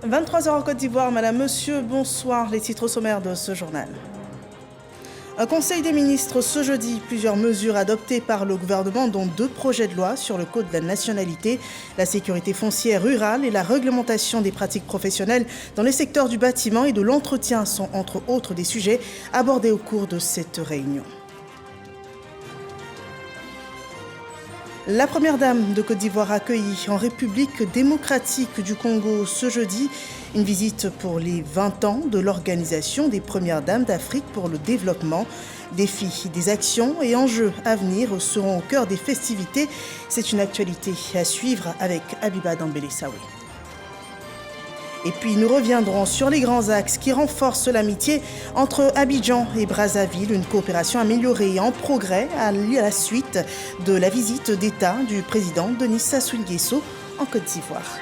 23h en Côte d'Ivoire, Madame, Monsieur, bonsoir. Les titres sommaires de ce journal. Un conseil des ministres ce jeudi, plusieurs mesures adoptées par le gouvernement, dont 2 projets de loi sur le code de la nationalité, la sécurité foncière rurale et la réglementation des pratiques professionnelles dans les secteurs du bâtiment et de l'entretien sont entre autres des sujets abordés au cours de cette réunion. La première dame de Côte d'Ivoire accueillie en République démocratique du Congo ce jeudi. Une visite pour les 20 ans de l'Organisation des Premières Dames d'Afrique pour le développement. Défis, des actions et enjeux à venir seront au cœur des festivités. C'est une actualité à suivre avec Abiba Dambélé-Saoui. Et puis nous reviendrons sur les grands axes qui renforcent l'amitié entre Abidjan et Brazzaville, une coopération améliorée et en progrès à la suite de la visite d'État du président Denis Sassou Nguesso en Côte d'Ivoire.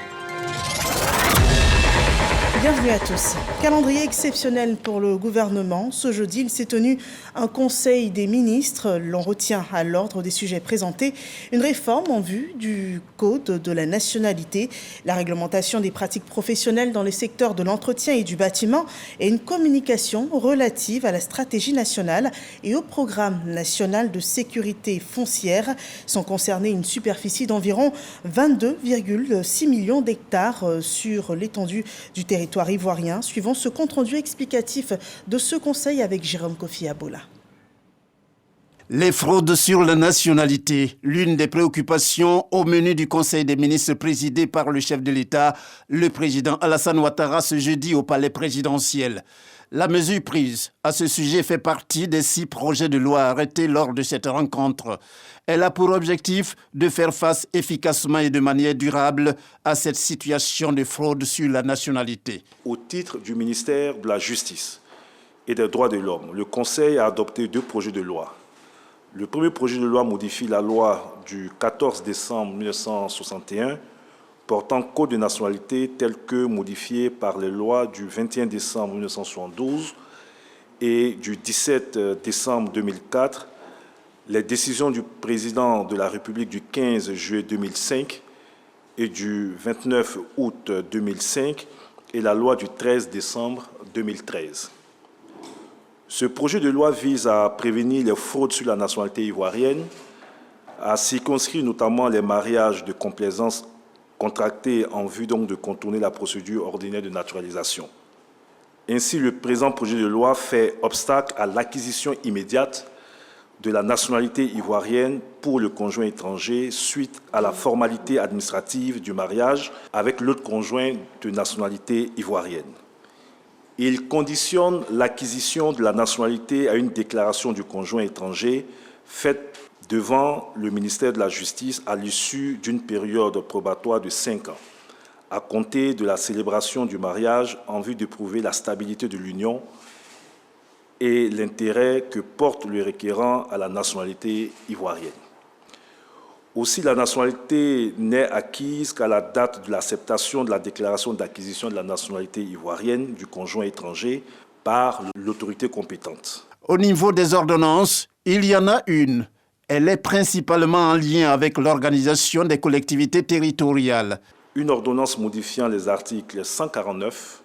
Bienvenue à tous. Calendrier exceptionnel pour le gouvernement. Ce jeudi, il s'est tenu un conseil des ministres. L'on retient à l'ordre des sujets présentés une réforme en vue du code de la nationalité, la réglementation des pratiques professionnelles dans les secteurs de l'entretien et du bâtiment et une communication relative à la stratégie nationale et au programme national de sécurité foncière. Sont concernés une superficie d'environ 22,6 millions d'hectares sur l'étendue du territoire ivoirien. Suivant ce compte-rendu explicatif de ce conseil avec Jérôme Kofi Abola. Les fraudes sur la nationalité, l'une des préoccupations au menu du Conseil des ministres présidé par le chef de l'État, le président Alassane Ouattara, ce jeudi au palais présidentiel. La mesure prise à ce sujet fait partie des 6 projets de loi arrêtés lors de cette rencontre. Elle a pour objectif de faire face efficacement et de manière durable à cette situation de fraude sur la nationalité. Au titre du ministère de la Justice et des Droits de l'Homme, le Conseil a adopté 2 projets de loi. Le premier projet de loi modifie la loi du 14 décembre 1961 portant code de nationalité tel que modifié par les lois du 21 décembre 1972 et du 17 décembre 2004, les décisions du président de la République du 15 juillet 2005 et du 29 août 2005 et la loi du 13 décembre 2013. Ce projet de loi vise à prévenir les fraudes sur la nationalité ivoirienne, à circonscrire notamment les mariages de complaisance contractés en vue donc de contourner la procédure ordinaire de naturalisation. Ainsi, le présent projet de loi fait obstacle à l'acquisition immédiate de la nationalité ivoirienne pour le conjoint étranger suite à la formalité administrative du mariage avec l'autre conjoint de nationalité ivoirienne. Il conditionne l'acquisition de la nationalité à une déclaration du conjoint étranger faite devant le ministère de la Justice à l'issue d'une période probatoire de 5 ans, à compter de la célébration du mariage en vue de prouver la stabilité de l'union et l'intérêt que porte le requérant à la nationalité ivoirienne. Aussi, la nationalité n'est acquise qu'à la date de l'acceptation de la déclaration d'acquisition de la nationalité ivoirienne du conjoint étranger par l'autorité compétente. Au niveau des ordonnances, il y en a une. Elle est principalement en lien avec l'organisation des collectivités territoriales. Une ordonnance modifiant les articles 149,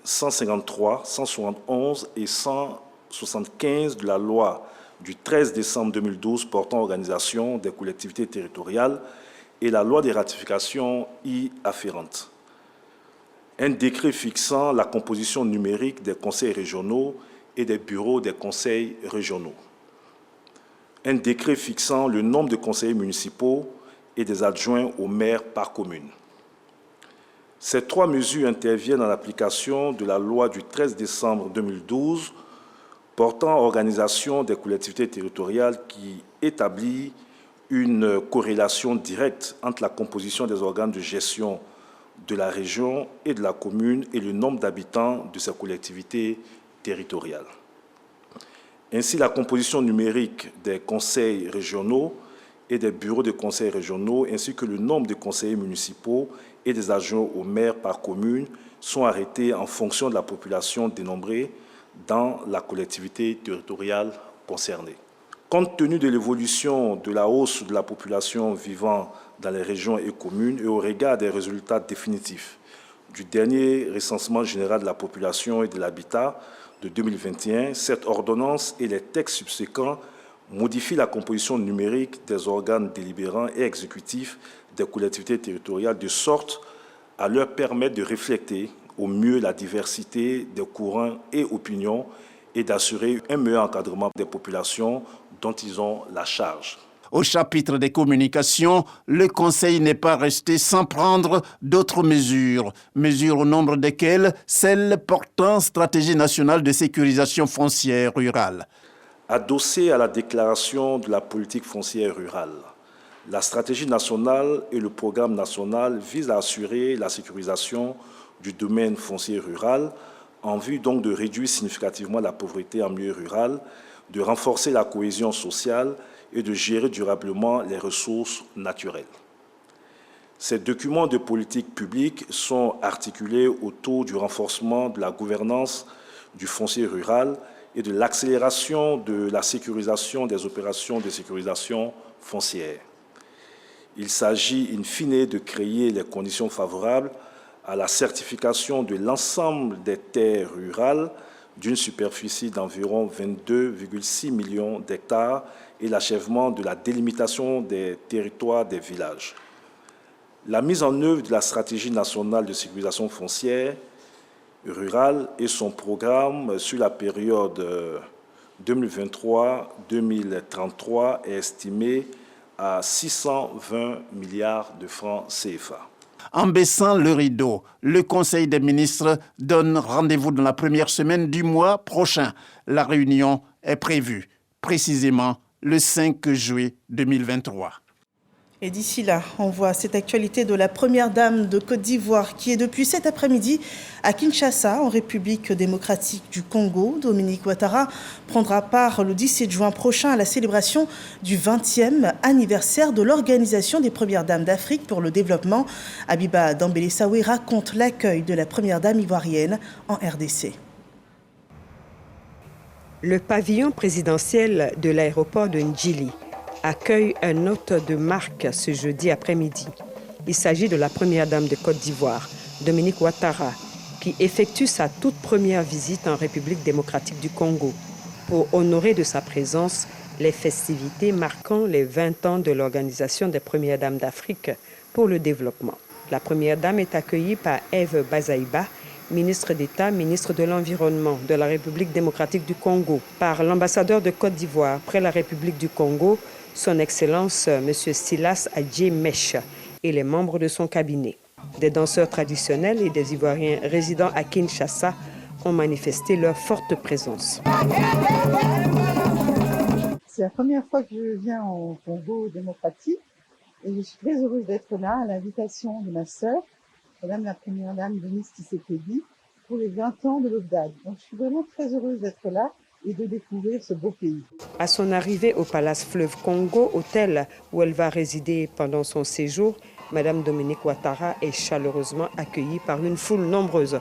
153, 171 et 175 de la loi du 13 décembre 2012 portant organisation des collectivités territoriales et la loi des ratifications y afférentes. Un décret fixant la composition numérique des conseils régionaux et des bureaux des conseils régionaux. Un décret fixant le nombre de conseillers municipaux et des adjoints au maire par commune. Ces 3 mesures interviennent en application de la loi du 13 décembre 2012 portant organisation des collectivités territoriales qui établit une corrélation directe entre la composition des organes de gestion de la région et de la commune et le nombre d'habitants de ces collectivités territoriales. Ainsi, la composition numérique des conseils régionaux et des bureaux de conseils régionaux, ainsi que le nombre de conseillers municipaux et des adjoints au maire par commune sont arrêtés en fonction de la population dénombrée dans la collectivité territoriale concernée. Compte tenu de l'évolution de la hausse de la population vivant dans les régions et communes et au regard des résultats définitifs du dernier recensement général de la population et de l'habitat de 2021, cette ordonnance et les textes subséquents modifient la composition numérique des organes délibérants et exécutifs des collectivités territoriales de sorte à leur permettre de refléter au mieux la diversité des courants et opinions et d'assurer un meilleur encadrement des populations dont ils ont la charge. Au chapitre des communications, le Conseil n'est pas resté sans prendre d'autres mesures au nombre desquelles celles portant stratégie nationale de sécurisation foncière rurale. Adossée à la déclaration de la politique foncière rurale, la stratégie nationale et le programme national visent à assurer la sécurisation du domaine foncier rural en vue donc de réduire significativement la pauvreté en milieu rural, de renforcer la cohésion sociale et de gérer durablement les ressources naturelles. Ces documents de politique publique sont articulés autour du renforcement de la gouvernance du foncier rural et de l'accélération de la sécurisation des opérations de sécurisation foncière. Il s'agit in fine de créer les conditions favorables à la certification de l'ensemble des terres rurales d'une superficie d'environ 22,6 millions d'hectares et l'achèvement de la délimitation des territoires des villages. La mise en œuvre de la stratégie nationale de sécurisation foncière rurale et son programme sur la période 2023-2033 est estimé à 620 milliards de francs CFA. En baissant le rideau, le Conseil des ministres donne rendez-vous dans la première semaine du mois prochain. La réunion est prévue précisément le 5 juillet 2023. Et d'ici là, on voit cette actualité de la première dame de Côte d'Ivoire qui est depuis cet après-midi à Kinshasa, en République démocratique du Congo. Dominique Ouattara prendra part le 17 juin prochain à la célébration du 20e anniversaire de l'Organisation des Premières Dames d'Afrique pour le développement. Abiba Dambélé-Saoué raconte l'accueil de la première dame ivoirienne en RDC. Le pavillon présidentiel de l'aéroport de Ndjili accueille un hôte de marque ce jeudi après-midi. Il s'agit de la première dame de Côte d'Ivoire, Dominique Ouattara, qui effectue sa toute première visite en République démocratique du Congo pour honorer de sa présence les festivités marquant les 20 ans de l'Organisation des Premières Dames d'Afrique pour le développement. La première dame est accueillie par Ève Bazaïba, ministre d'État, ministre de l'Environnement de la République démocratique du Congo, par l'ambassadeur de Côte d'Ivoire près la République du Congo, Son Excellence M. Silas Adjé Mèche et les membres de son cabinet. Des danseurs traditionnels et des Ivoiriens résidant à Kinshasa ont manifesté leur forte présence. C'est la première fois que je viens au Congo démocratique et je suis très heureuse d'être là à l'invitation de ma sœur, Madame la Première Dame Denis Tshisekedi, pour les 20 ans de l'OFDAD. Donc je suis vraiment très heureuse d'être là et de découvrir ce beau pays. À son arrivée au Palace Fleuve Congo, hôtel où elle va résider pendant son séjour, Madame Dominique Ouattara est chaleureusement accueillie par une foule nombreuse,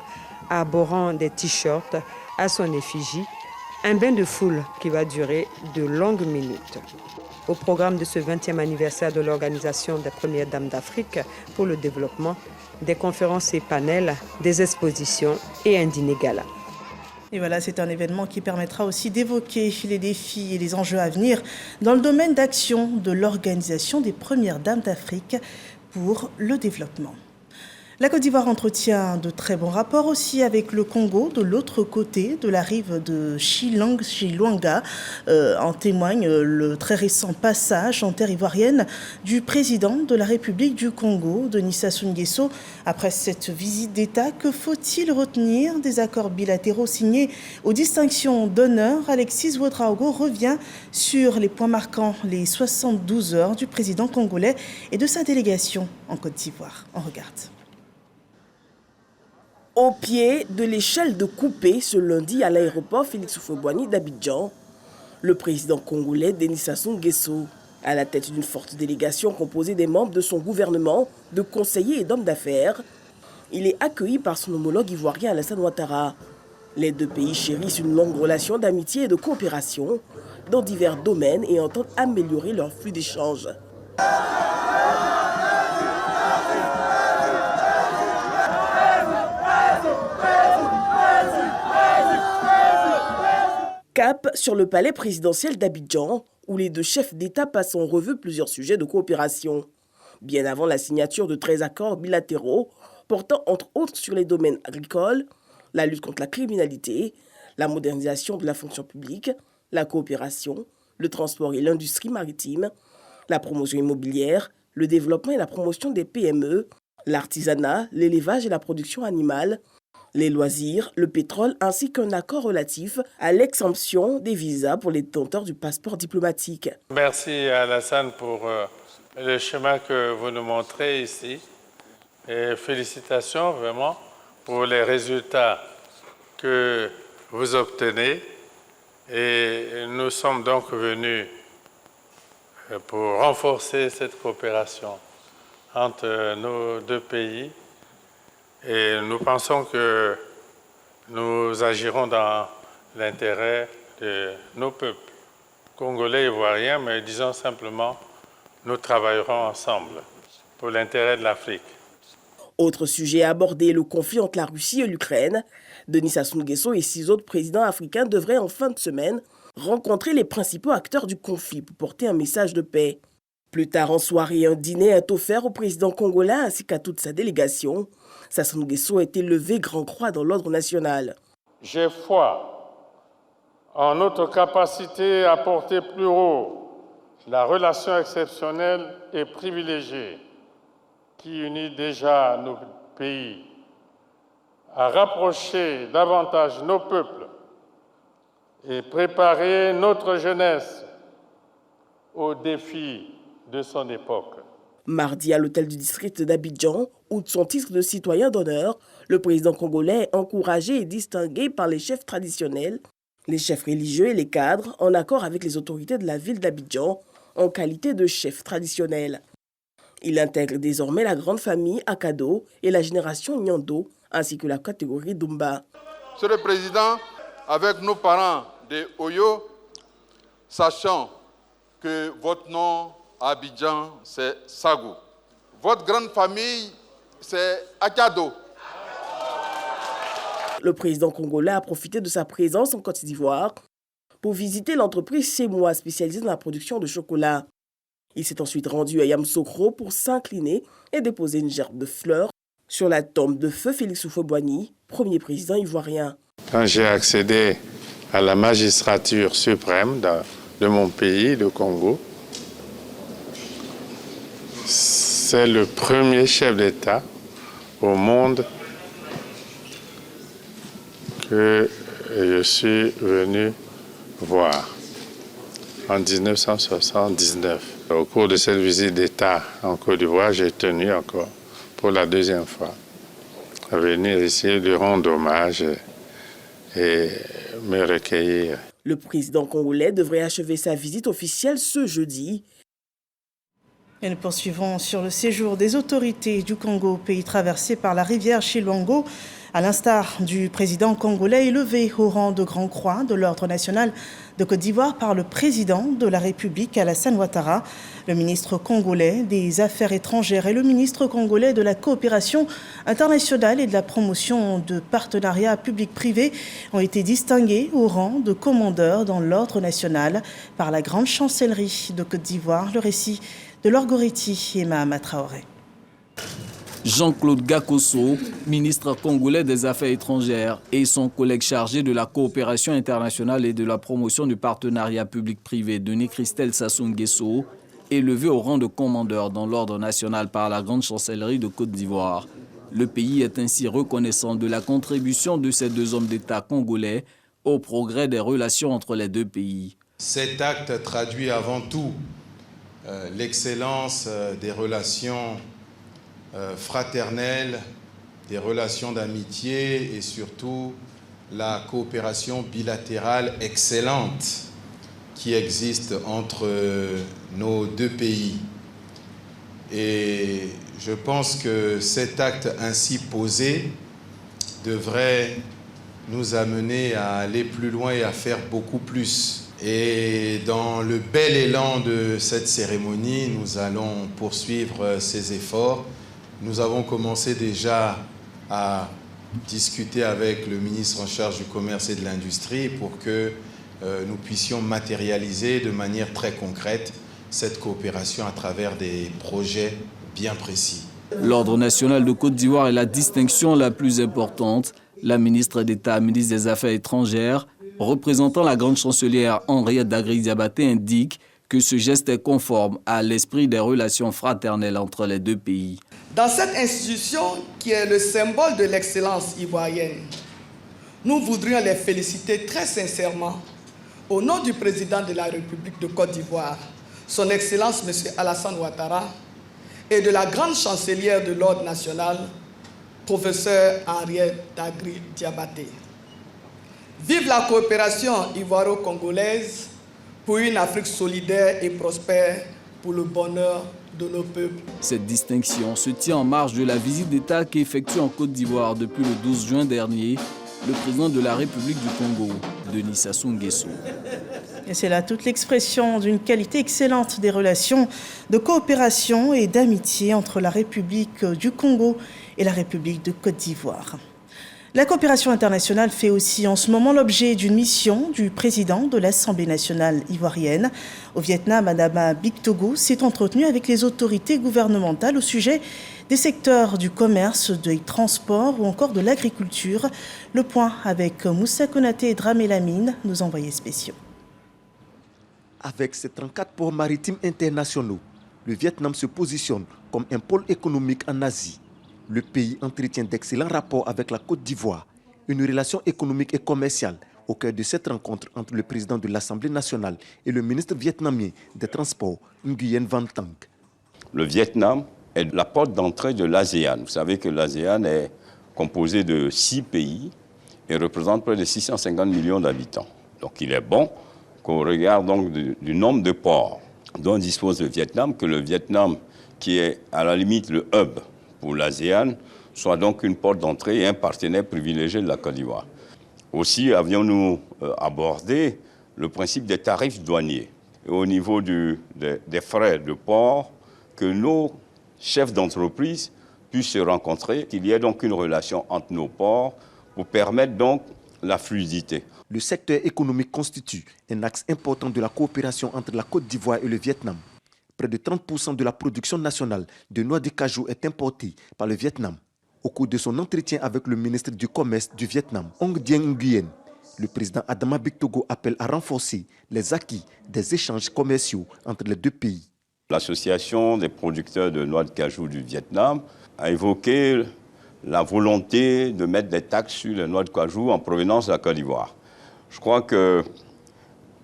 arborant des t-shirts à son effigie, un bain de foule qui va durer de longues minutes. Au programme de ce 20e anniversaire de l'Organisation des Premières Dames d'Afrique pour le développement, des conférences et panels, des expositions et un dîner gala. Et voilà, c'est un événement qui permettra aussi d'évoquer les défis et les enjeux à venir dans le domaine d'action de l'Organisation des Premières Dames d'Afrique pour le développement. La Côte d'Ivoire entretient de très bons rapports aussi avec le Congo, de l'autre côté de la rive de Chilanga. En témoigne le très récent passage en terre ivoirienne du président de la République du Congo, Denis Sassou Nguesso. Après cette visite d'État, que faut-il retenir des accords bilatéraux signés aux distinctions d'honneur? Alexis Ouedraogo revient sur les points marquants les 72 heures du président congolais et de sa délégation en Côte d'Ivoire. On regarde. Au pied de l'échelle de Coupé ce lundi à l'aéroport Félix Houphouët-Boigny d'Abidjan, le président congolais Denis Sassou Nguesso, à la tête d'une forte délégation composée des membres de son gouvernement, de conseillers et d'hommes d'affaires, il est accueilli par son homologue ivoirien Alassane Ouattara. Les deux pays chérissent une longue relation d'amitié et de coopération dans divers domaines et entendent améliorer leur flux d'échanges. Cap sur le palais présidentiel d'Abidjan, où les deux chefs d'État passent en revue plusieurs sujets de coopération. Bien avant la signature de 13 accords bilatéraux portant entre autres sur les domaines agricoles, la lutte contre la criminalité, la modernisation de la fonction publique, la coopération, le transport et l'industrie maritime, la promotion immobilière, le développement et la promotion des PME, l'artisanat, l'élevage et la production animale, les loisirs, le pétrole, ainsi qu'un accord relatif à l'exemption des visas pour les détenteurs du passeport diplomatique. Merci Alassane pour le chemin que vous nous montrez ici. Et félicitations vraiment pour les résultats que vous obtenez. Et nous sommes donc venus pour renforcer cette coopération entre nos deux pays. Et nous pensons que nous agirons dans l'intérêt de nos peuples, congolais et ivoiriens, mais disons simplement, nous travaillerons ensemble pour l'intérêt de l'Afrique. Autre sujet abordé, le conflit entre la Russie et l'Ukraine. Denis Sassou Nguesso et 6 autres présidents africains devraient en fin de semaine rencontrer les principaux acteurs du conflit pour porter un message de paix. Plus tard en soirée, un dîner est offert au président congolais ainsi qu'à toute sa délégation. Sassou Nguesso a été levé grand croix dans l'ordre national. J'ai foi en notre capacité à porter plus haut la relation exceptionnelle et privilégiée qui unit déjà nos pays, à rapprocher davantage nos peuples et préparer notre jeunesse aux défis de son époque. Mardi, à l'hôtel du district d'Abidjan, où de son titre de citoyen d'honneur, le président congolais est encouragé et distingué par les chefs traditionnels, les chefs religieux et les cadres, en accord avec les autorités de la ville d'Abidjan, en qualité de chef traditionnel. Il intègre désormais la grande famille Akado et la génération Nyando, ainsi que la catégorie Dumba. Monsieur le Président, avec nos parents de Oyo, sachant que votre nom à Abidjan, c'est Sagou. Votre grande famille, c'est Akado. Le président congolais a profité de sa présence en Côte d'Ivoire pour visiter l'entreprise Semois spécialisée dans la production de chocolat. Il s'est ensuite rendu à Yamoussoukro pour s'incliner et déposer une gerbe de fleurs sur la tombe de feu Félix Houphouët-Boigny, premier président ivoirien. Quand j'ai accédé à la magistrature suprême de mon pays, le Congo, c'est le premier chef d'État au monde que je suis venu voir en 1979. Au cours de cette visite d'État en Côte d'Ivoire, j'ai tenu encore pour la deuxième fois à venir ici lui rendre hommage et me recueillir. Le président congolais devrait achever sa visite officielle ce jeudi. Et nous poursuivons sur le séjour des autorités du Congo, pays traversé par la rivière Chilongo. À l'instar du président congolais élevé au rang de Grand Croix de l'Ordre national de Côte d'Ivoire par le président de la République, Alassane Ouattara, le ministre congolais des Affaires étrangères et le ministre congolais de la coopération internationale et de la promotion de partenariats public-privé ont été distingués au rang de commandeurs dans l'Ordre national par la Grande Chancellerie de Côte d'Ivoire. Le récit de Laure Goretti et Mahama Traoré. Jean-Claude Gakoso, ministre congolais des Affaires étrangères, et son collègue chargé de la coopération internationale et de la promotion du partenariat public-privé, Denis Christel Sassou Nguesso, élevé au rang de commandeur dans l'Ordre national par la Grande Chancellerie de Côte d'Ivoire. Le pays est ainsi reconnaissant de la contribution de ces deux hommes d'État congolais au progrès des relations entre les deux pays. Cet acte traduit avant tout l'excellence des relations fraternelles, des relations d'amitié et surtout la coopération bilatérale excellente qui existe entre nos deux pays. Et je pense que cet acte ainsi posé devrait nous amener à aller plus loin et à faire beaucoup plus. Et dans le bel élan de cette cérémonie, nous allons poursuivre ces efforts. Nous avons commencé déjà à discuter avec le ministre en charge du commerce et de l'industrie pour que nous puissions matérialiser de manière très concrète cette coopération à travers des projets bien précis. L'Ordre national de Côte d'Ivoire est la distinction la plus importante. La ministre d'État, ministre des Affaires étrangères, représentant la grande chancelière Henriette Dagri-Diabaté, indique que ce geste est conforme à l'esprit des relations fraternelles entre les deux pays. Dans cette institution qui est le symbole de l'excellence ivoirienne, nous voudrions les féliciter très sincèrement au nom du président de la République de Côte d'Ivoire, son Excellence M. Alassane Ouattara, et de la grande chancelière de l'Ordre national, professeur Henriette Dagri-Diabaté. Vive la coopération ivoiro-congolaise pour une Afrique solidaire et prospère pour le bonheur de nos peuples. Cette distinction se tient en marge de la visite d'État qu'effectue en Côte d'Ivoire depuis le 12 juin dernier le président de la République du Congo, Denis Sassou Nguesso. Et c'est là toute l'expression d'une qualité excellente des relations de coopération et d'amitié entre la République du Congo et la République de Côte d'Ivoire. La coopération internationale fait aussi en ce moment l'objet d'une mission du président de l'Assemblée nationale ivoirienne. Au Vietnam, Adama Bictogo s'est entretenu avec les autorités gouvernementales au sujet des secteurs du commerce, des transports ou encore de l'agriculture. Le point avec Moussa Konaté et Dramé Lamine, nos envoyés spéciaux. Avec ses 34 ports maritimes internationaux, le Vietnam se positionne comme un pôle économique en Asie. Le pays entretient d'excellents rapports avec la Côte d'Ivoire, une relation économique et commerciale au cœur de cette rencontre entre le président de l'Assemblée nationale et le ministre vietnamien des Transports, Nguyen Van Thanh. Le Vietnam est la porte d'entrée de l'ASEAN. Vous savez que l'ASEAN est composé de 6 pays et représente près de 650 millions d'habitants. Donc il est bon qu'on regarde donc du nombre de ports dont dispose le Vietnam, que le Vietnam, qui est à la limite le hub pour l'ASEAN, soit donc une porte d'entrée et un partenaire privilégié de la Côte d'Ivoire. Aussi avions-nous abordé le principe des tarifs douaniers et au niveau des frais de port, que nos chefs d'entreprise puissent se rencontrer, qu'il y ait donc une relation entre nos ports pour permettre donc la fluidité. Le secteur économique constitue un axe important de la coopération entre la Côte d'Ivoire et le Vietnam. Près de 30% de la production nationale de noix de cajou est importée par le Vietnam. Au cours de son entretien avec le ministre du Commerce du Vietnam, Ong Dien Nguyen, le président Adama Bictogo appelle à renforcer les acquis des échanges commerciaux entre les deux pays. L'association des producteurs de noix de cajou du Vietnam a évoqué la volonté de mettre des taxes sur les noix de cajou en provenance de la Côte d'Ivoire. Je crois que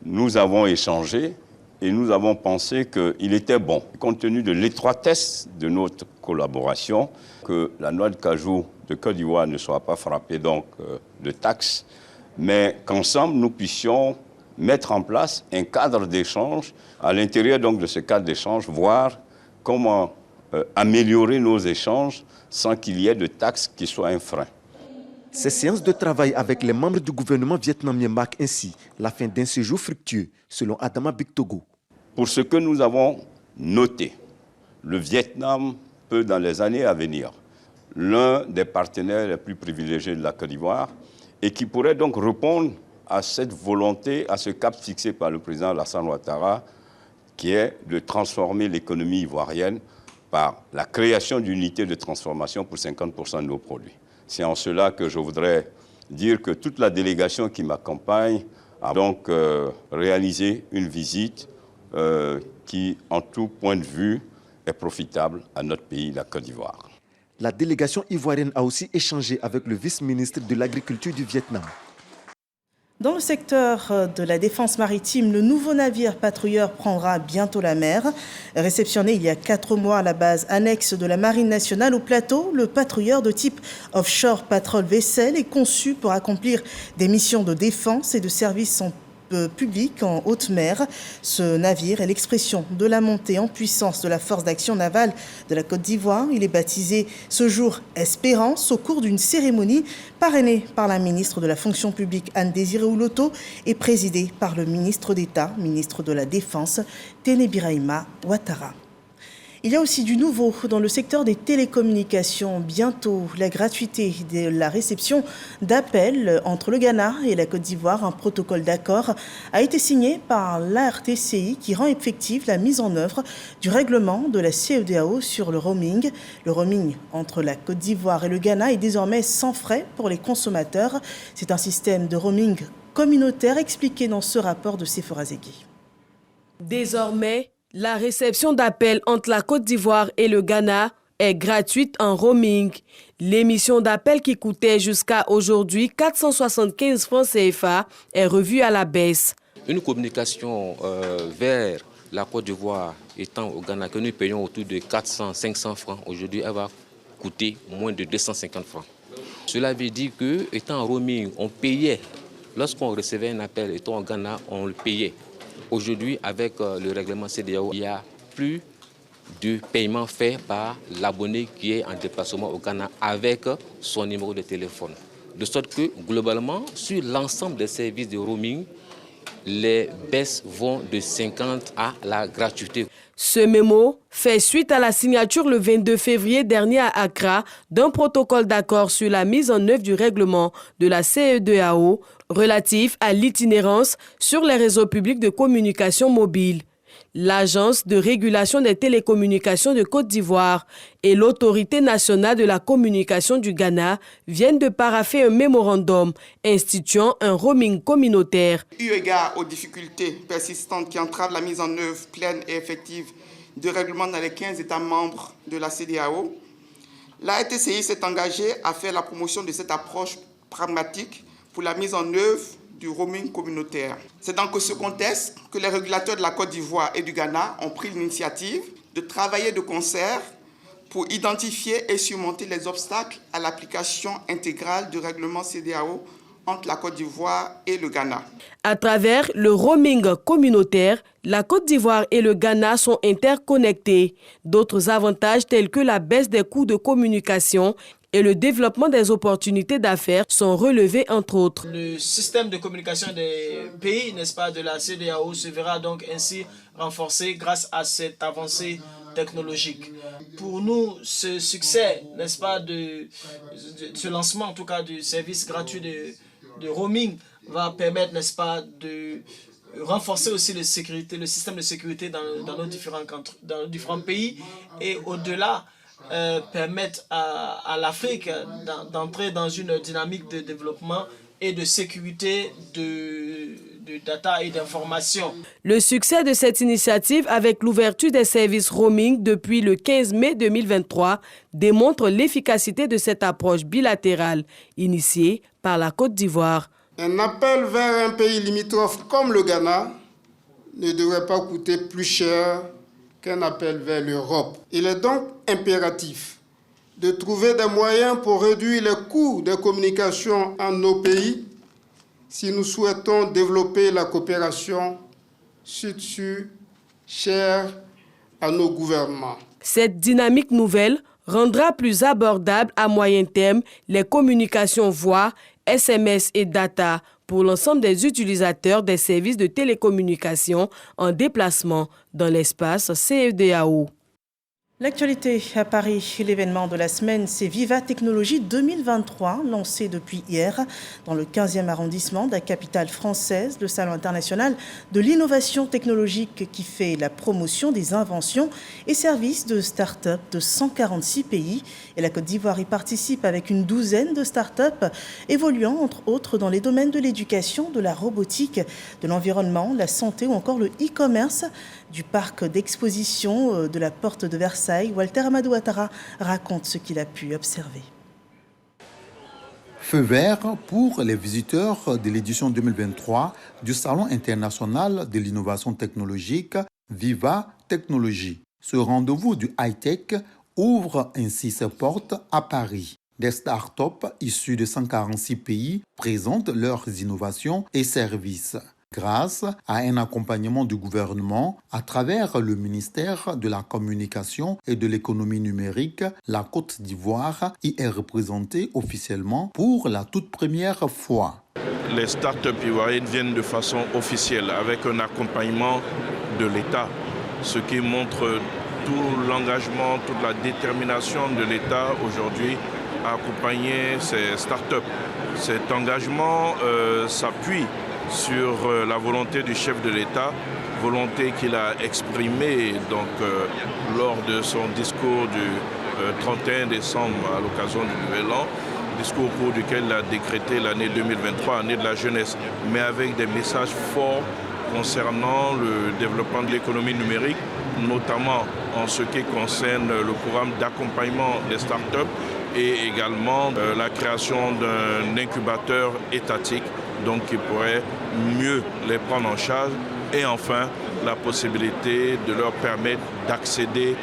nous avons échangé et nous avons pensé qu'il était bon, compte tenu de l'étroitesse de notre collaboration, que la noix de cajou de Côte d'Ivoire ne soit pas frappée donc de taxes, mais qu'ensemble nous puissions mettre en place un cadre d'échange. À l'intérieur donc de ce cadre d'échange, voir comment améliorer nos échanges sans qu'il y ait de taxes qui soient un frein. Ces séances de travail avec les membres du gouvernement vietnamien marquent ainsi la fin d'un séjour fructueux, selon Adama Bictogo. Pour ce que nous avons noté, le Vietnam peut, dans les années à venir, l'un des partenaires les plus privilégiés de la Côte d'Ivoire et qui pourrait donc répondre à cette volonté, à ce cap fixé par le président Alassane Ouattara, qui est de transformer l'économie ivoirienne par la création d'unités de transformation pour 50% de nos produits. C'est en cela que je voudrais dire que toute la délégation qui m'accompagne a donc réalisé une visite qui, en tout point de vue, est profitable à notre pays, la Côte d'Ivoire. La délégation ivoirienne a aussi échangé avec le vice-ministre de l'Agriculture du Vietnam. Dans le secteur de la défense maritime, le nouveau navire patrouilleur prendra bientôt la mer. Réceptionné il y a 4 mois à la base annexe de la Marine nationale au plateau, le patrouilleur de type Offshore Patrol Vessel est conçu pour accomplir des missions de défense et de service public en haute mer. Ce navire est l'expression de la montée en puissance de la force d'action navale de la Côte d'Ivoire. Il est baptisé ce jour Espérance au cours d'une cérémonie parrainée par la ministre de la fonction publique Anne-Désirée Ouloto et présidée par le ministre d'État, ministre de la Défense, Téné Birahima Ouattara. Il y a aussi du nouveau dans le secteur des télécommunications. Bientôt, la gratuité de la réception d'appels entre le Ghana et la Côte d'Ivoire. Un protocole d'accord a été signé par l'ARTCI qui rend effective la mise en œuvre du règlement de la CEDEAO sur le roaming. Le roaming entre la Côte d'Ivoire et le Ghana est désormais sans frais pour les consommateurs. C'est un système de roaming communautaire expliqué dans ce rapport de Sephora Zegui. Désormais, la réception d'appels entre la Côte d'Ivoire et le Ghana est gratuite en roaming. L'émission d'appels qui coûtait jusqu'à aujourd'hui 475 francs CFA est revue à la baisse. Une communication vers la Côte d'Ivoire étant au Ghana que nous payons autour de 400-500 francs, aujourd'hui elle va coûter moins de 250 francs. Cela veut dire que, étant en roaming, on payait, lorsqu'on recevait un appel étant au Ghana, on le payait. Aujourd'hui, avec le règlement CEDEAO, il n'y a plus de paiement fait par l'abonné qui est en déplacement au Ghana avec son numéro de téléphone. De sorte que, globalement, sur l'ensemble des services de roaming, les baisses vont de 50 à la gratuité. Ce mémo fait suite à la signature le 22 février dernier à Accra d'un protocole d'accord sur la mise en œuvre du règlement de la CEDEAO relatif à l'itinérance sur les réseaux publics de communication mobile. L'Agence de régulation des télécommunications de Côte d'Ivoire et l'Autorité nationale de la communication du Ghana viennent de parapher un mémorandum instituant un roaming communautaire. Eu égard aux difficultés persistantes qui entravent la mise en œuvre pleine et effective du règlement dans les 15 États membres de la CEDEAO, la RTCI s'est engagée à faire la promotion de cette approche pragmatique pour la mise en œuvre du roaming communautaire. C'est dans ce contexte que les régulateurs de la Côte d'Ivoire et du Ghana ont pris l'initiative de travailler de concert pour identifier et surmonter les obstacles à l'application intégrale du règlement CEDEAO entre la Côte d'Ivoire et le Ghana. À travers le roaming communautaire, la Côte d'Ivoire et le Ghana sont interconnectés. D'autres avantages tels que la baisse des coûts de communication et le développement des opportunités d'affaires sont relevés entre autres. Le système de communication des pays, n'est-ce pas, de la CEDEAO se verra donc ainsi renforcé grâce à cette avancée technologique. Pour nous, ce succès, n'est-ce pas, de ce lancement en tout cas du service gratuit de roaming va permettre, n'est-ce pas, de renforcer aussi le système de sécurité dans nos différents pays et au-delà, permettre à l'Afrique d'entrer dans une dynamique de développement et de sécurité de data et d'information. Le succès de cette initiative avec l'ouverture des services roaming depuis le 15 mai 2023 démontre l'efficacité de cette approche bilatérale initiée par la Côte d'Ivoire. Un appel vers un pays limitrophe comme le Ghana ne devrait pas coûter plus cher qu'un appel vers l'Europe. Il est donc impératif de trouver des moyens pour réduire les coûts des communications en nos pays si nous souhaitons développer la coopération sud-sud chère à nos gouvernements. Cette dynamique nouvelle rendra plus abordable à moyen terme les communications voix, SMS et data pour l'ensemble des utilisateurs des services de télécommunications en déplacement dans l'espace CEDEAO. L'actualité à Paris, l'événement de la semaine, c'est Viva Technologie 2023, lancé depuis hier dans le 15e arrondissement de la capitale française, le Salon international de l'innovation technologique qui fait la promotion des inventions et services de start-up de 146 pays. Et la Côte d'Ivoire y participe avec une douzaine de start-up évoluant entre autres dans les domaines de l'éducation, de la robotique, de l'environnement, la santé ou encore le e-commerce. Du parc d'exposition de la Porte de Versailles, Walter Amadou Ouattara raconte ce qu'il a pu observer. Feu vert pour les visiteurs de l'édition 2023 du Salon international de l'innovation technologique Viva Technologie. Ce rendez-vous du high-tech ouvre ainsi ses portes à Paris. Des start-up issues de 146 pays présentent leurs innovations et services. Grâce à un accompagnement du gouvernement à travers le ministère de la Communication et de l'Économie numérique, la Côte d'Ivoire y est représentée officiellement pour la toute première fois. Les start-up ivoiriennes viennent de façon officielle avec un accompagnement de l'État, ce qui montre tout l'engagement, toute la détermination de l'État aujourd'hui à accompagner ces startups. Cet engagement s'appuie sur la volonté du chef de l'État, volonté qu'il a exprimée donc, lors de son discours du 31 décembre à l'occasion du Nouvel An, discours au cours duquel il a décrété l'année 2023, année de la jeunesse, mais avec des messages forts concernant le développement de l'économie numérique, notamment en ce qui concerne le programme d'accompagnement des startups et également la création d'un incubateur étatique donc qui pourrait mieux les prendre en charge et enfin la possibilité de leur permettre d'accéder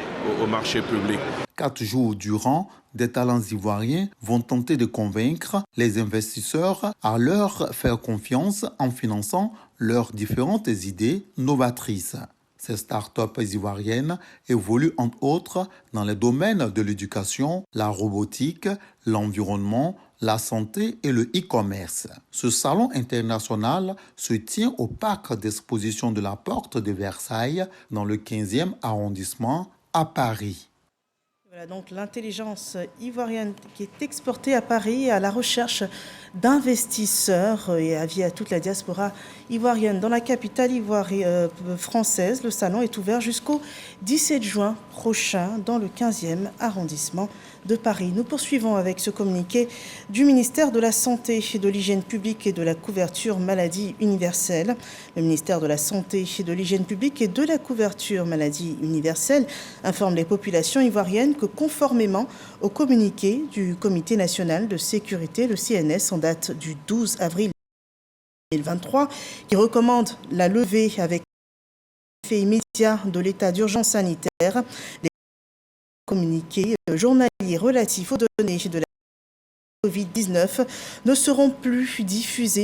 au marché public. 4 jours durant, des talents ivoiriens vont tenter de convaincre les investisseurs à leur faire confiance en finançant leurs différentes idées novatrices. Ces startups ivoiriennes évoluent entre autres dans les domaines de l'éducation, la robotique, l'environnement, la santé et le e-commerce. Ce salon international se tient au parc d'exposition de la Porte de Versailles dans le 15e arrondissement à Paris. Voilà donc l'intelligence ivoirienne qui est exportée à Paris à la recherche d'investisseurs et avis à toute la diaspora ivoirienne. Dans la capitale française, le salon est ouvert jusqu'au 17 juin prochain dans le 15e arrondissement de Paris. Nous poursuivons avec ce communiqué du ministère de la Santé, de l'Hygiène publique et de la couverture maladie universelle. Le ministère de la Santé, de l'Hygiène publique et de la couverture maladie universelle informe les populations ivoiriennes que conformément au communiqué du Comité national de sécurité, le CNS, en date du 12 avril 2023, qui recommande la levée avec effet immédiat de l'état d'urgence sanitaire, les communiqués journaliers relatifs aux données de la Covid-19 ne seront plus diffusés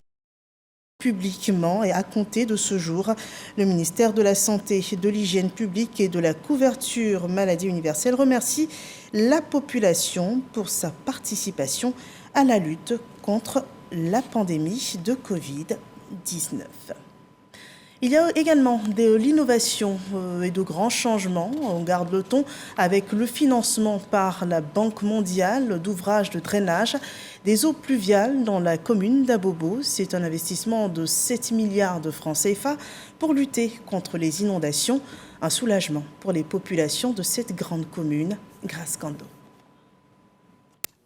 publiquement et à compter de ce jour. Le ministère de la Santé, de l'Hygiène publique et de la couverture maladie universelle remercie la population pour sa participation à la lutte contre la pandémie de Covid-19. Il y a également de l'innovation et de grands changements. On garde le ton avec le financement par la Banque mondiale d'ouvrages de drainage des eaux pluviales dans la commune d'Abobo. C'est un investissement de 7 milliards de francs CFA pour lutter contre les inondations. Un soulagement pour les populations de cette grande commune. Grace Kando.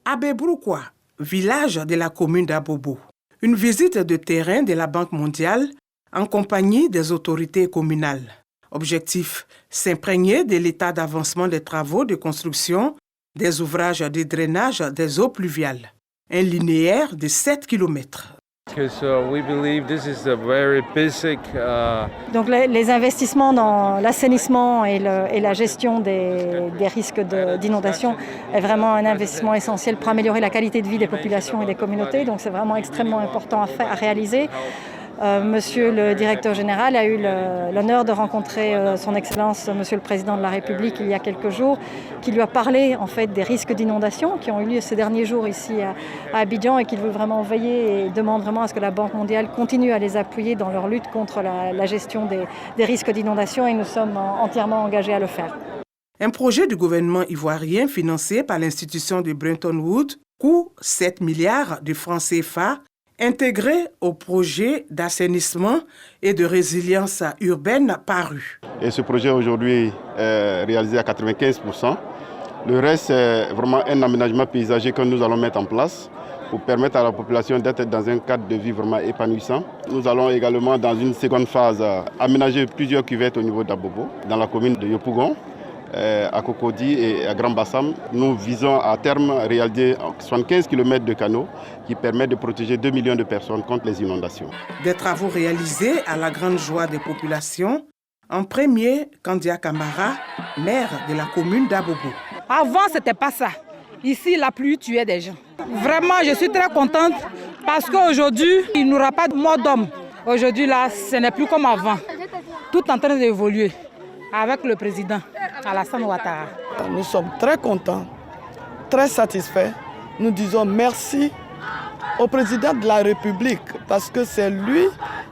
Abebroukwa, village de la commune d'Abobo. Une visite de terrain de la Banque mondiale en compagnie des autorités communales. Objectif, s'imprégner de l'état d'avancement des travaux de construction des ouvrages de drainage des eaux pluviales. Un linéaire de 7 km. Donc les investissements dans l'assainissement et la gestion des risques d'inondation est vraiment un investissement essentiel pour améliorer la qualité de vie des populations et des communautés. Donc c'est vraiment extrêmement important à réaliser. Monsieur le directeur général a eu l'honneur de rencontrer son Excellence, Monsieur le Président de la République, il y a quelques jours, qui lui a parlé en fait des risques d'inondation qui ont eu lieu ces derniers jours ici à Abidjan et qu'il veut vraiment veiller et demande vraiment à ce que la Banque mondiale continue à les appuyer dans leur lutte contre la gestion des risques d'inondation et nous sommes entièrement engagés à le faire. Un projet du gouvernement ivoirien financé par l'institution de Bretton Woods coûte 7 milliards de francs CFA intégré au projet d'assainissement et de résilience urbaine paru. Et ce projet aujourd'hui est réalisé à 95%. Le reste, c'est vraiment un aménagement paysager que nous allons mettre en place pour permettre à la population d'être dans un cadre de vie vraiment épanouissant. Nous allons également, dans une seconde phase, aménager plusieurs cuvettes au niveau d'Abobo, dans la commune de Yopougon, à Cocody et à Grand Bassam. Nous visons à terme réaliser 75 km de canaux qui permettent de protéger 2 millions de personnes contre les inondations. Des travaux réalisés à la grande joie des populations. En premier, Kandia Kamara, maire de la commune d'Abobo. Avant, ce n'était pas ça. Ici, la pluie tuait des gens. Vraiment, je suis très contente parce qu'aujourd'hui, il n'y aura pas de mort d'homme. Aujourd'hui, là, ce n'est plus comme avant. Tout est en train d'évoluer avec le président Alassane Ouattara. Nous sommes très contents, très satisfaits. Nous disons merci au président de la République parce que c'est lui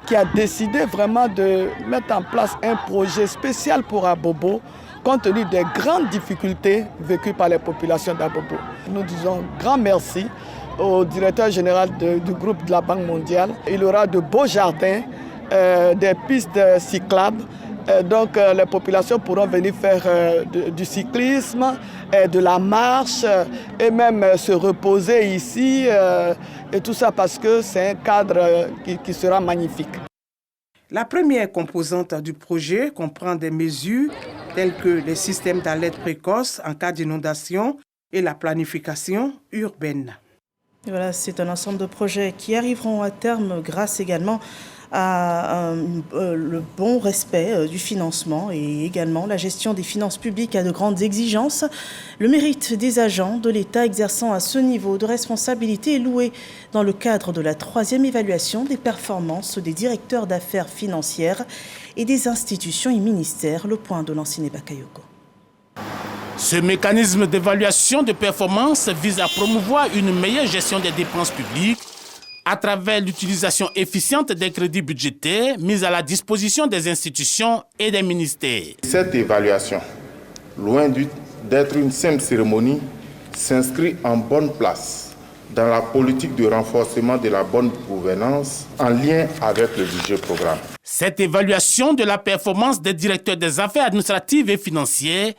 qui a décidé vraiment de mettre en place un projet spécial pour Abobo compte tenu des grandes difficultés vécues par les populations d'Abobo. Nous disons grand merci au directeur général du groupe de la Banque mondiale. Il aura de beaux jardins, des pistes cyclables. Donc les populations pourront venir faire du cyclisme, de la marche et même se reposer ici. Et tout ça parce que c'est un cadre qui sera magnifique. La première composante du projet comprend des mesures telles que les systèmes d'alerte précoce en cas d'inondation et la planification urbaine. Et voilà, c'est un ensemble de projets qui arriveront à terme grâce également à le bon respect du financement et également la gestion des finances publiques à de grandes exigences. Le mérite des agents de l'État exerçant à ce niveau de responsabilité est loué dans le cadre de la 3e évaluation des performances des directeurs d'affaires financières et des institutions et ministères. Le point de Lanciné Bakayoko. Ce mécanisme d'évaluation de performance vise à promouvoir une meilleure gestion des dépenses publiques à travers l'utilisation efficiente des crédits budgétaires mis à la disposition des institutions et des ministères. Cette évaluation, loin d'être une simple cérémonie, s'inscrit en bonne place dans la politique de renforcement de la bonne gouvernance en lien avec le budget programme. Cette évaluation de la performance des directeurs des affaires administratives et financières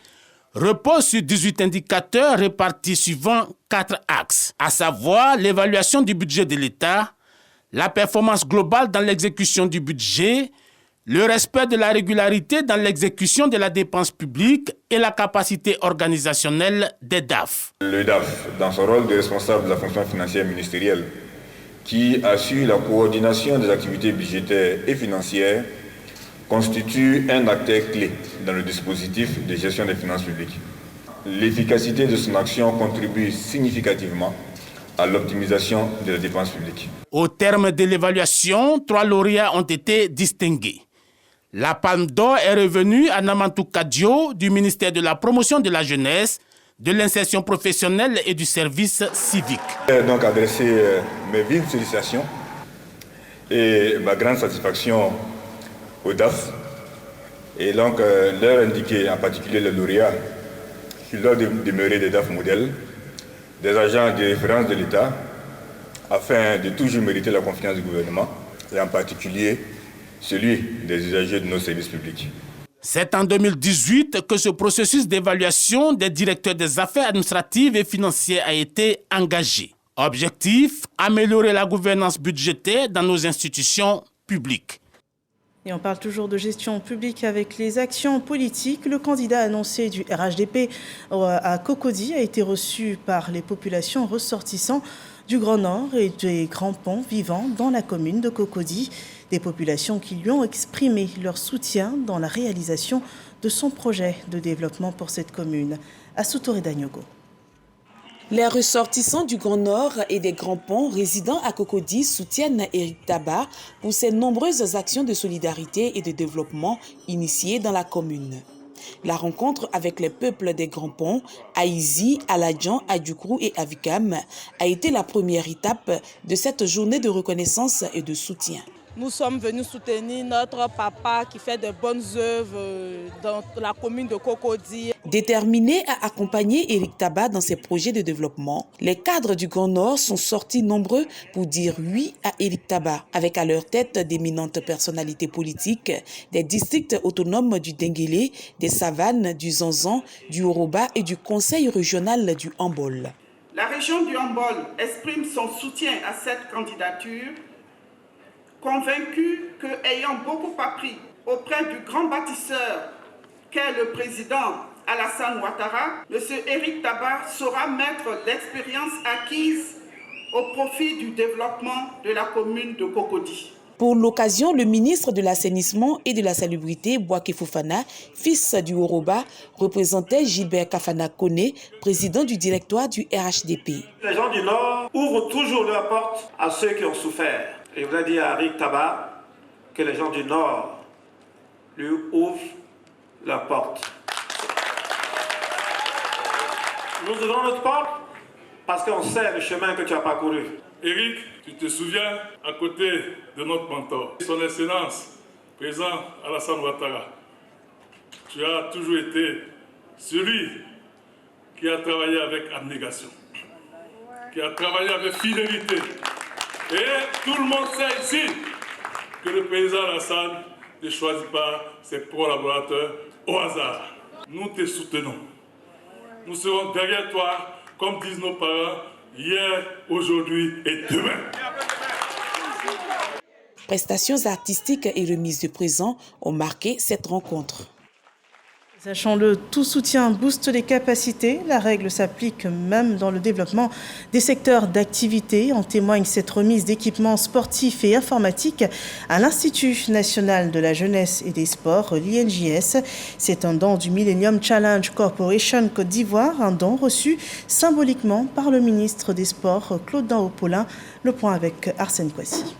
repose sur 18 indicateurs répartis suivant 4 axes, à savoir l'évaluation du budget de l'État, la performance globale dans l'exécution du budget, le respect de la régularité dans l'exécution de la dépense publique et la capacité organisationnelle des DAF. Le DAF, dans son rôle de responsable de la fonction financière ministérielle, qui assure la coordination des activités budgétaires et financières, constitue un acteur clé dans le dispositif de gestion des finances publiques. L'efficacité de son action contribue significativement à l'optimisation de la dépense publique. Au terme de l'évaluation, 3 lauréats ont été distingués. La Palme d'Or est revenue à Namantou Kadio du ministère de la Promotion de la Jeunesse, de l'Insertion professionnelle et du Service civique. J'ai donc adressé mes vives félicitations et ma grande satisfaction au DAF, et donc leur indiquer, en particulier les lauréats, qu'ils doivent demeurer des DAF modèles, des agents de référence de l'État, afin de toujours mériter la confiance du gouvernement, et en particulier celui des usagers de nos services publics. C'est en 2018 que ce processus d'évaluation des directeurs des affaires administratives et financières a été engagé. Objectif, améliorer la gouvernance budgétaire dans nos institutions publiques. Et on parle toujours de gestion publique avec les actions politiques. Le candidat annoncé du RHDP à Cocody a été reçu par les populations ressortissant du Grand Nord et des Grands Ponts vivant dans la commune de Cocody. Des populations qui lui ont exprimé leur soutien dans la réalisation de son projet de développement pour cette commune. Assoutore Dagnogo. Les ressortissants du Grand Nord et des Grands Ponts résidant à Cocody soutiennent Éric Taba pour ses nombreuses actions de solidarité et de développement initiées dans la commune. La rencontre avec les peuples des Grands Ponts, Aïzi, Aladjan, Adjoukrou et Avikam, a été la première étape de cette journée de reconnaissance et de soutien. Nous sommes venus soutenir notre papa qui fait de bonnes œuvres dans la commune de Cocody. Déterminés à accompagner Éric Taba dans ses projets de développement, les cadres du Grand Nord sont sortis nombreux pour dire oui à Éric Taba, avec à leur tête d'éminentes personnalités politiques des districts autonomes du Denguélé, des Savanes, du Zanzan, du Oroba et du Conseil régional du Hambol. La région du Hambol exprime son soutien à cette candidature, convaincu que, ayant beaucoup appris auprès du grand bâtisseur qu'est le président Alassane Ouattara, M. Éric Taba saura mettre l'expérience acquise au profit du développement de la commune de Cocody. Pour l'occasion, le ministre de l'Assainissement et de la Salubrité, Bouaké Fofana, fils du Oroba, représentait Gilbert Kafana Kone, président du directoire du RHDP. Les gens du Nord ouvrent toujours leurs portes à ceux qui ont souffert. Et je voudrais dire à Éric Taba que les gens du Nord lui ouvrent leurs portes. Nous ouvrons notre porte parce qu'on sait le chemin que tu as parcouru. Éric, tu te souviens, à côté de notre mentor, son Excellence, président Alassane Ouattara, tu as toujours été celui qui a travaillé avec abnégation, qui a travaillé avec fidélité. Et tout le monde sait ici que le président Alassane ne choisit pas ses collaborateurs au hasard. Nous te soutenons. Nous serons derrière toi, comme disent nos parents, hier, aujourd'hui et demain. Prestations artistiques et remises de présents ont marqué cette rencontre. Sachons-le, tout soutien booste les capacités. La règle s'applique même dans le développement des secteurs d'activité. En témoigne cette remise d'équipements sportifs et informatiques à l'Institut national de la jeunesse et des sports, l'INJS. C'est un don du Millennium Challenge Corporation Côte d'Ivoire, un don reçu symboliquement par le ministre des Sports, Claude Daopolin. Le point avec Arsène Kwasi.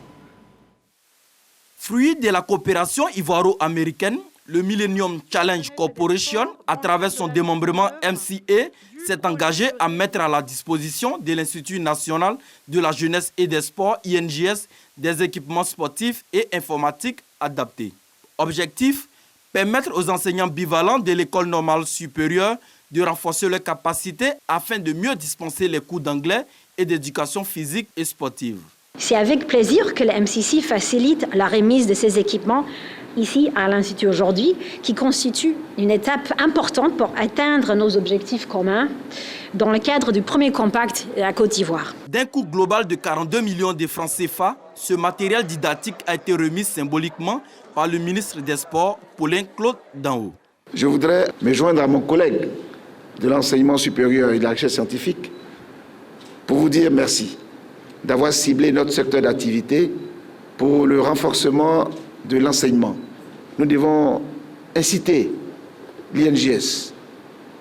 Fruit de la coopération ivoiro-américaine, le Millennium Challenge Corporation, à travers son démembrement MCA, s'est engagé à mettre à la disposition de l'Institut national de la jeunesse et des sports, INJS, des équipements sportifs et informatiques adaptés. Objectif, permettre aux enseignants bivalents de l'école normale supérieure de renforcer leurs capacités afin de mieux dispenser les cours d'anglais et d'éducation physique et sportive. C'est avec plaisir que le MCC facilite la remise de ces équipements ici à l'Institut aujourd'hui, qui constitue une étape importante pour atteindre nos objectifs communs dans le cadre du premier compact à Côte d'Ivoire. D'un coût global de 42 millions de francs CFA, ce matériel didactique a été remis symboliquement par le ministre des Sports, Paulin Claude Danho. Je voudrais me joindre à mon collègue de l'enseignement supérieur et de la recherche scientifique pour vous dire merci d'avoir ciblé notre secteur d'activité pour le renforcement de l'enseignement. Nous devons inciter l'INJS,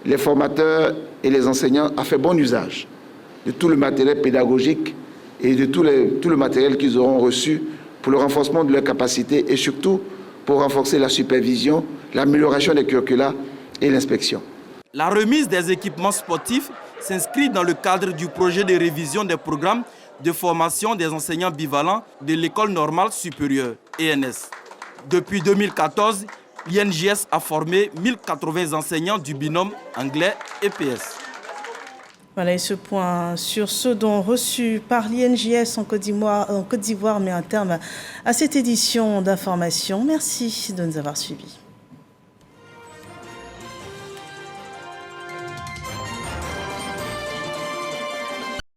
les formateurs et les enseignants à faire bon usage de tout le matériel pédagogique et de tout le matériel qu'ils auront reçu pour le renforcement de leurs capacités et surtout pour renforcer la supervision, l'amélioration des curricula et l'inspection. La remise des équipements sportifs s'inscrit dans le cadre du projet de révision des programmes de formation des enseignants bivalents de l'École normale supérieure, ENS. Depuis 2014, l'INJS a formé 1080 enseignants du binôme anglais EPS. Voilà, et ce point sur ce don reçu par l'INJS en Côte d'Ivoire met un terme à cette édition d'information. Merci de nous avoir suivis.